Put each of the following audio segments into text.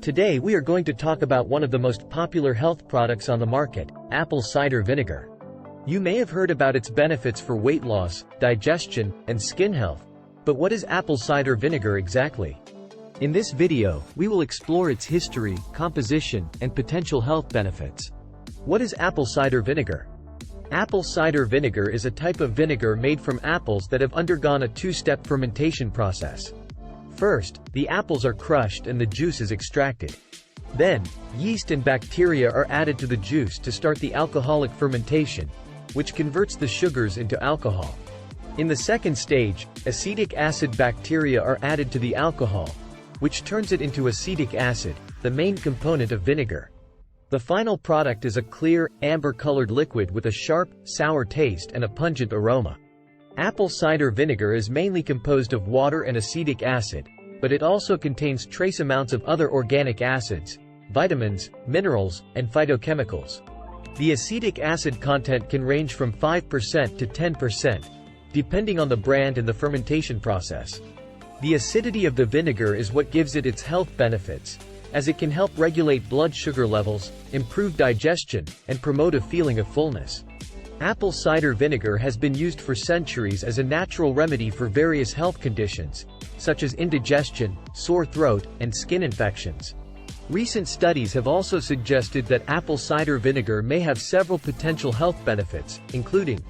Today we are going to talk about one of the most popular health products on the market, apple cider vinegar. You may have heard about its benefits for weight loss, digestion, and skin health. But what is apple cider vinegar exactly? In this video, we will explore its history, composition, and potential health benefits. What is apple cider vinegar? Apple cider vinegar is a type of vinegar made from apples that have undergone a two-step fermentation process. First, the apples are crushed and the juice is extracted. Then, yeast and bacteria are added to the juice to start the alcoholic fermentation, which converts the sugars into alcohol. In the second stage, acetic acid bacteria are added to the alcohol, which turns it into acetic acid, the main component of vinegar. The final product is a clear, amber-colored liquid with a sharp, sour taste and a pungent aroma. Apple cider vinegar is mainly composed of water and acetic acid, but it also contains trace amounts of other organic acids, vitamins, minerals, and phytochemicals. The acetic acid content can range from 5% to 10%, depending on the brand and the fermentation process. The acidity of the vinegar is what gives it its health benefits, as it can help regulate blood sugar levels, improve digestion, and promote a feeling of fullness. Apple cider vinegar has been used for centuries as a natural remedy for various health conditions, such as indigestion, sore throat, and skin infections. Recent studies have also suggested that apple cider vinegar may have several potential health benefits, including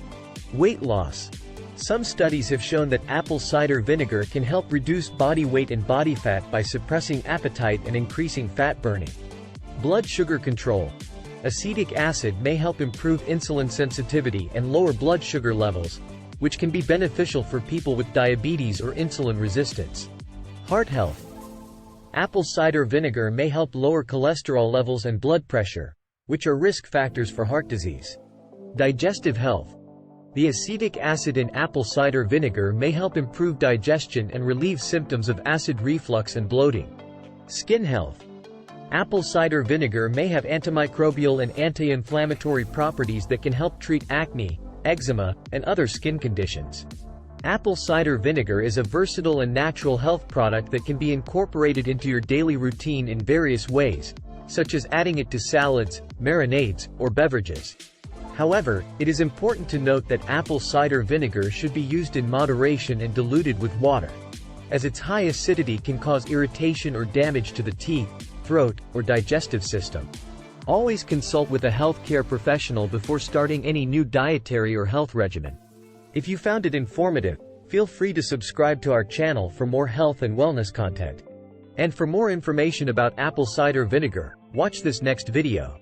weight loss. Some studies have shown that apple cider vinegar can help reduce body weight and body fat by suppressing appetite and increasing fat burning. Blood sugar control. Acetic acid may help improve insulin sensitivity and lower blood sugar levels, which can be beneficial for people with diabetes or insulin resistance. Heart health. Apple cider vinegar may help lower cholesterol levels and blood pressure, which are risk factors for heart disease. Digestive health. The acetic acid in apple cider vinegar may help improve digestion and relieve symptoms of acid reflux and bloating. Skin health. Apple cider vinegar may have antimicrobial and anti-inflammatory properties that can help treat acne, eczema, and other skin conditions. Apple cider vinegar is a versatile and natural health product that can be incorporated into your daily routine in various ways, such as adding it to salads, marinades, or beverages. However, it is important to note that apple cider vinegar should be used in moderation and diluted with water, as its high acidity can cause irritation or damage to the teeth, throat, or digestive system. Always consult with a healthcare professional before starting any new dietary or health regimen. If you found it informative, feel free to subscribe to our channel for more health and wellness content. And for more information about apple cider vinegar, watch this next video.